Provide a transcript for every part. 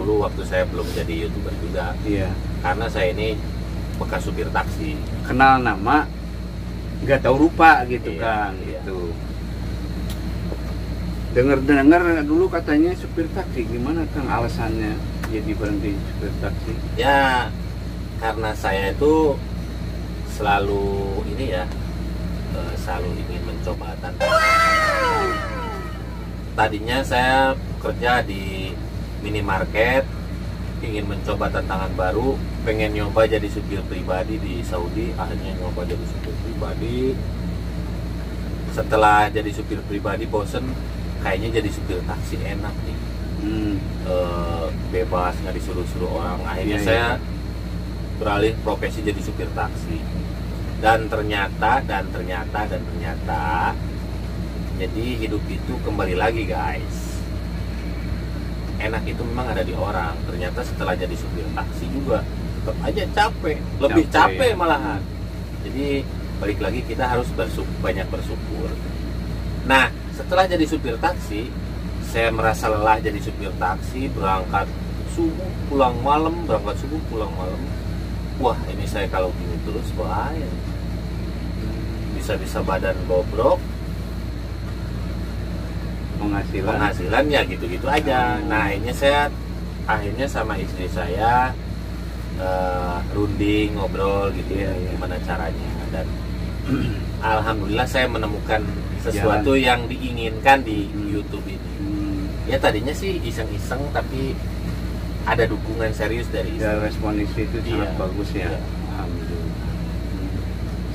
dulu waktu saya belum jadi YouTuber juga. Iya. Karena saya ini bekas supir taksi. Kenal nama, nggak tahu rupa gitu Iya, kan, iya. gitu. Dengar dulu katanya supir taksi, gimana Kang alasannya jadi berhenti supir taksi? Ya, karena saya itu selalu ini ya, selalu ingin mencoba tantangan. Tadinya saya bekerja di minimarket, ingin mencoba tantangan baru, pengen nyoba jadi supir pribadi di Saudi. Akhirnya nyoba jadi supir pribadi. Setelah jadi supir pribadi bosen, kayaknya jadi supir taksi enak nih. Bebas, nggak disuruh-suruh orang. Akhirnya Iya, saya iya. beralih profesi jadi supir taksi. Dan ternyata jadi hidup itu kembali lagi guys, enak itu memang ada di orang. Ternyata setelah jadi supir taksi juga tetap aja capek, lebih capek ya. malahan. Jadi balik lagi kita harus banyak bersyukur. Nah, setelah jadi supir taksi, saya merasa lelah jadi supir taksi, berangkat subuh pulang malam, berangkat subuh pulang malam. Wah, ini saya kalau gini terus bahaya. Bisa-bisa badan bobrok, penghasilannya gitu-gitu aja. Nah, akhirnya sama istri saya runding, ngobrol gitu ya, gimana caranya. Dan alhamdulillah saya menemukan sesuatu yang diinginkan di YouTube ini. Ya tadinya sih iseng-iseng, tapi ada dukungan serius dari istri. Ya, respon istri itu sangat bagus ya. Iya. Alhamdulillah.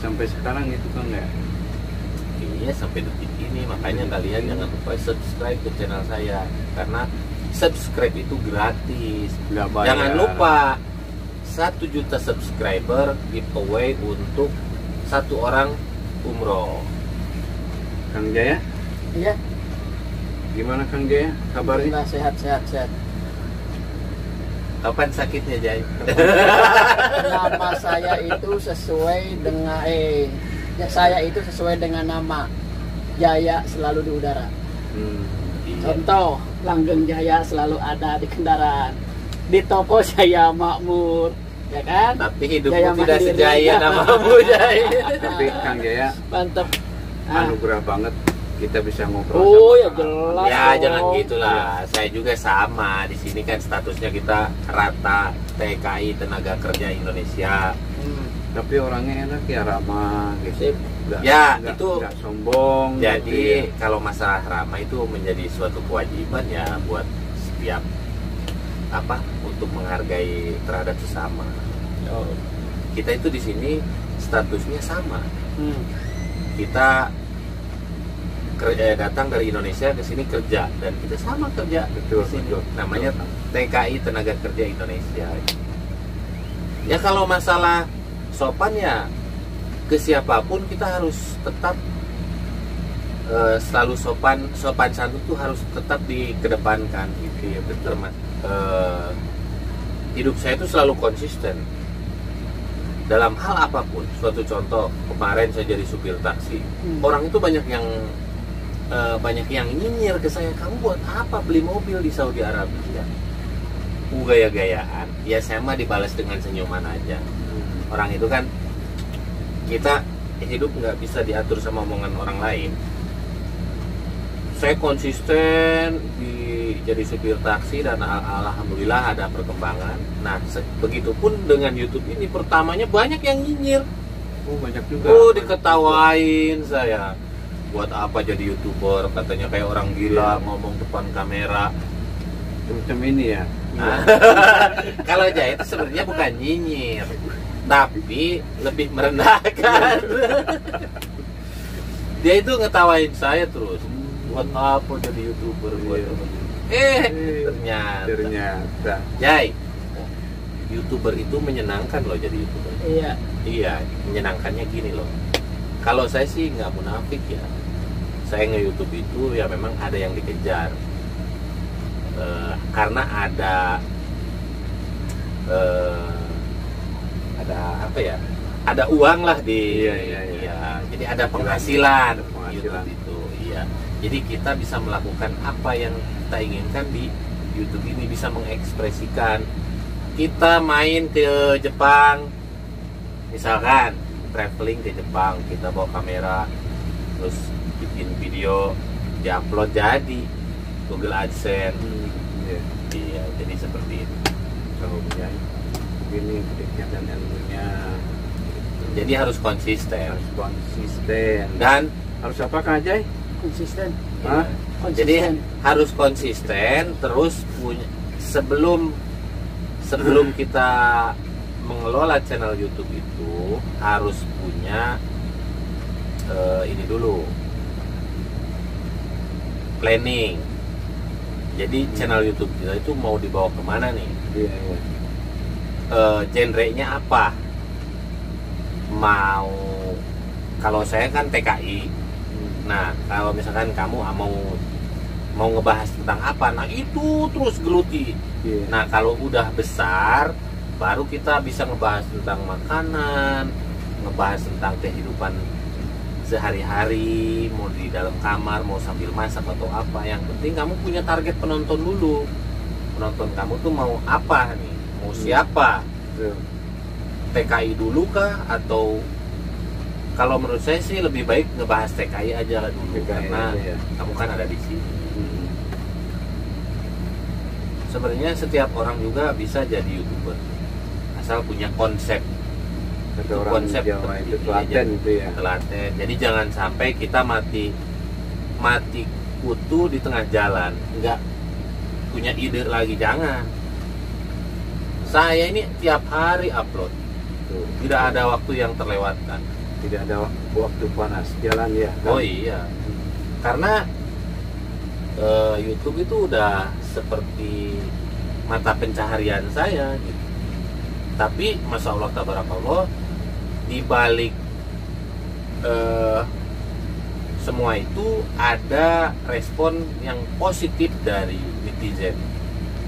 Sampai sekarang itu kan ya. Iya, sampai detik ini. Makanya kalian jangan lupa subscribe ke channel saya, karena subscribe itu gratis. Nggak bayar. Jangan lupa 1 juta subscriber giveaway untuk 1 orang umroh. Kang Jaya, Iya, gimana Kang Jaya? Kabarnya? Alhamdulillah, sehat. Kapan sakitnya, Jay? Nama saya itu sesuai dengan saya itu sesuai dengan nama Jaya selalu di udara. Iya. Contoh, langgeng Jaya selalu ada di kendaraan. Di toko saya makmur, ya kan? Tapi hidupmu Jaya tidak mandiri. sejaya namamu, Jay. Tapi Kang Jaya Mantap. Ah. anugerah banget kita bisa ngobrol. Oh sama ya jelas. Ya dong. jangan gitulah. Saya juga sama. Di sini kan statusnya kita rata TKI Tenaga Kerja Indonesia. Tapi orangnya enak ya, ramah gitu. Sip. Itu nggak sombong. Jadi gitu ya. kalau masalah ramah itu menjadi suatu kewajiban ya buat setiap untuk menghargai terhadap sesama. Kita itu di sini statusnya sama. Kita datang dari Indonesia ke sini kerja, dan kita sama kerja Betul, di sini. betul. Namanya TKI Tenaga Kerja Indonesia. Ya kalau masalah sopan ya ke siapapun kita harus tetap selalu sopan santun tuh harus tetap dikedepankan gitu ya, betul Mas. Hidup saya itu selalu konsisten dalam hal apapun. Suatu contoh, kemarin saya jadi supir taksi, orang itu banyak yang nyinyir ke saya, kamu buat apa beli mobil di Saudi Arabia? Gaya-gayaan. Ya saya mah dibalas dengan senyuman aja. Orang itu kan, kita hidup nggak bisa diatur sama omongan orang lain. Saya konsisten jadi supir taksi, dan alhamdulillah ada perkembangan. Nah, begitupun dengan YouTube ini, pertamanya banyak yang nyinyir. Banyak juga. Diketawain saya. Buat apa jadi YouTuber? Katanya kayak orang gila ngomong depan kamera. Macam ini ya. Kalau Jaya itu sebenarnya bukan nyinyir, tapi lebih merendahkan. Dia itu ngetawain saya terus. Buat apa jadi YouTuber? Ternyata Jay, YouTuber itu menyenangkan loh jadi YouTuber. Iya, menyenangkannya gini loh. Kalau saya sih nggak munafik ya. Saya nge-YouTube itu ya memang ada yang dikejar. Karena ada apa ya? Ada uang lah di. Iya. Jadi ada penghasilan. YouTube itu. Iya. Jadi kita bisa melakukan apa yang kita inginkan di YouTube ini bisa mengekspresikan. Kita main ke Jepang, misalkan traveling ke Jepang, kita bawa kamera, terus bikin video, diupload jadi Google AdSense. Iya, jadi seperti itu. Ya, begini kedekatan ilmunya. Jadi harus konsisten. Harus konsisten. Dan harus apa Kang Ajay? Konsisten. Hah? jadi harus konsisten, terus punya sebelum kita mengelola channel YouTube itu harus punya ini dulu, planning. Jadi channel YouTube kita itu mau dibawa kemana nih? Iya, iya. Genre-nya apa? Mau, kalau saya kan TKI. Nah, kalau misalkan kamu mau ngebahas tentang apa, nah itu terus geluti. Iya. Nah, kalau udah besar, baru kita bisa ngebahas tentang makanan, ngebahas tentang kehidupan sehari-hari, mau di dalam kamar, mau sambil masak atau apa. Yang penting kamu punya target penonton dulu. Penonton kamu tuh mau apa nih? Mau siapa? Betul. TKI dulu kah? Atau kalau menurut saya sih lebih baik ngebahas TKI aja dulu, TKI karena aja, ya. kamu kan ada di sini. Sebenarnya setiap orang juga bisa jadi YouTuber asal punya konsep. Kata orang Konsep Jawa itu iya, telaten itu ya. Telaten. Jadi jangan sampai kita mati kutu di tengah jalan, nggak punya ide lagi, jangan. Saya ini tiap hari upload, Tuh. tidak ada waktu yang terlewatkan. Tidak ada waktu panas jalan ya. Kan? Oh iya, karena YouTube itu udah seperti mata pencaharian saya gitu. Tapi masya Allah tabarakallah, di balik semua itu ada respon yang positif dari netizen.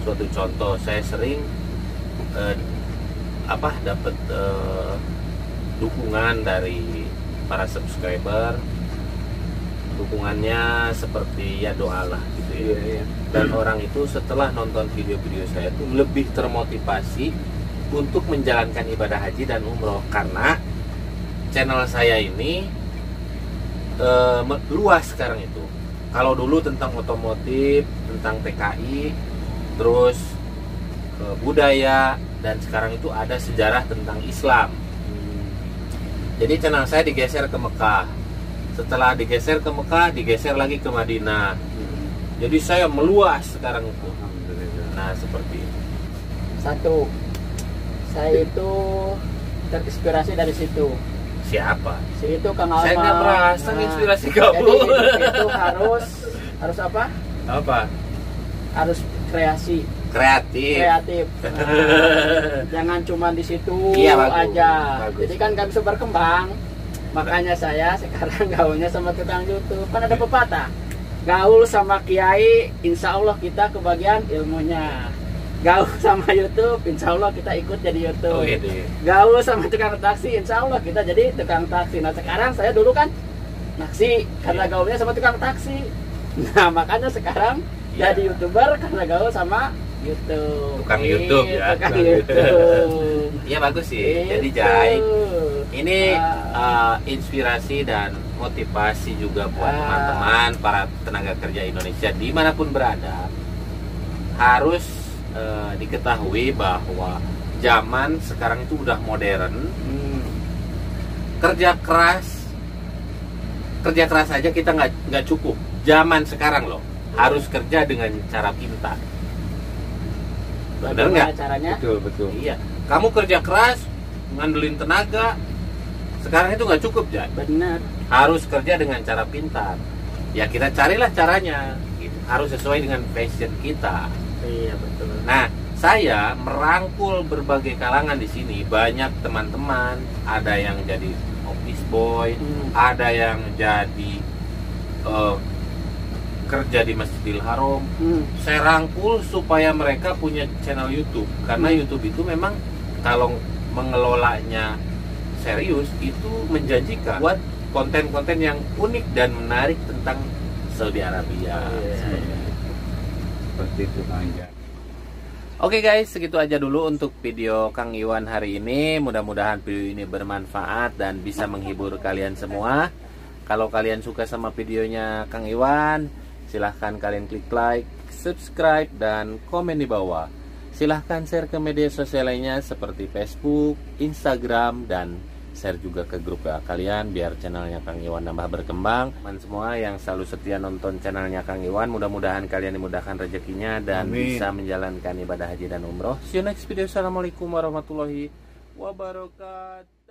Suatu contoh, saya sering dapat dukungan dari para subscriber. Dukungannya seperti ya doalah gitu ya. Iya, iya. Dan orang itu setelah nonton video-video saya itu lebih termotivasi untuk menjalankan ibadah haji dan umroh, karena channel saya ini luas sekarang itu. Kalau dulu tentang otomotif, tentang TKI, terus budaya, dan sekarang itu ada sejarah tentang Islam. Jadi channel saya digeser ke Mekah. Setelah digeser ke Mekah, digeser lagi ke Madinah. Jadi saya meluas sekarang itu. Alhamdulillah. Nah, seperti itu. Satu, saya itu terinspirasi dari situ. Siapa? Si itu Kang Alma. Saya nggak merasa inspirasi kamu. Jadi itu harus apa? Apa? Harus kreasi, Kreatif. kreatif. Jangan cuma di situ Iya, bagus. aja. Bagus. Jadi kan nggak bisa berkembang. Makanya saya sekarang gaulnya sama tukang YouTube. Kan ada pepatah, gaul sama kiai, insya Allah kita kebagian ilmunya. Gaul sama YouTube, insya Allah kita ikut jadi YouTube. Oh, ini. Gaul sama tukang taksi, insya Allah kita jadi tukang taksi. Nah sekarang saya dulu kan naksi karena Iya. gaulnya sama tukang taksi. Nah makanya sekarang Iya. jadi YouTuber karena gaul sama YouTube. Tukang YouTube ya. Tukang Tukang YouTube. Iya, bagus sih. Jadi Gitu. Jai, ini Ah. inspirasi dan motivasi juga buat Ah. teman-teman para tenaga kerja Indonesia dimanapun berada. Harus diketahui bahwa zaman sekarang itu udah modern. Kerja keras aja kita nggak cukup. Zaman sekarang loh, harus kerja dengan cara pintar. Bener Bagaimana nggak? caranya? Betul, betul. Iya, kamu kerja keras, ngandelin tenaga, sekarang itu nggak cukup, ya. Benar. Harus kerja dengan cara pintar. Ya kita carilah caranya, gitu. Harus sesuai dengan passion kita. Iya betul. Nah, saya merangkul berbagai kalangan di sini. Banyak teman-teman, ada yang jadi office boy, ada yang jadi kerja di Masjidil Haram. Saya rangkul supaya mereka punya channel YouTube, karena YouTube itu memang kalau mengelolanya serius itu menjanjikan buat konten-konten yang unik dan menarik tentang Saudi Arabia. Iya. Seperti itu Kang Ajay. Oke guys, segitu aja dulu untuk video Kang Iwan hari ini. Mudah-mudahan video ini bermanfaat dan bisa menghibur kalian semua. Kalau kalian suka sama videonya Kang Iwan, silahkan kalian klik like, subscribe, dan komen di bawah. Silahkan share ke media sosial lainnya seperti Facebook, Instagram, dan share juga ke grup kalian biar channelnya Kang Iwan nambah berkembang. Teman semua yang selalu setia nonton channelnya Kang Iwan, mudah-mudahan kalian dimudahkan rezekinya dan Amin. bisa menjalankan ibadah haji dan umroh. See you next video. Assalamualaikum warahmatullahi wabarakatuh.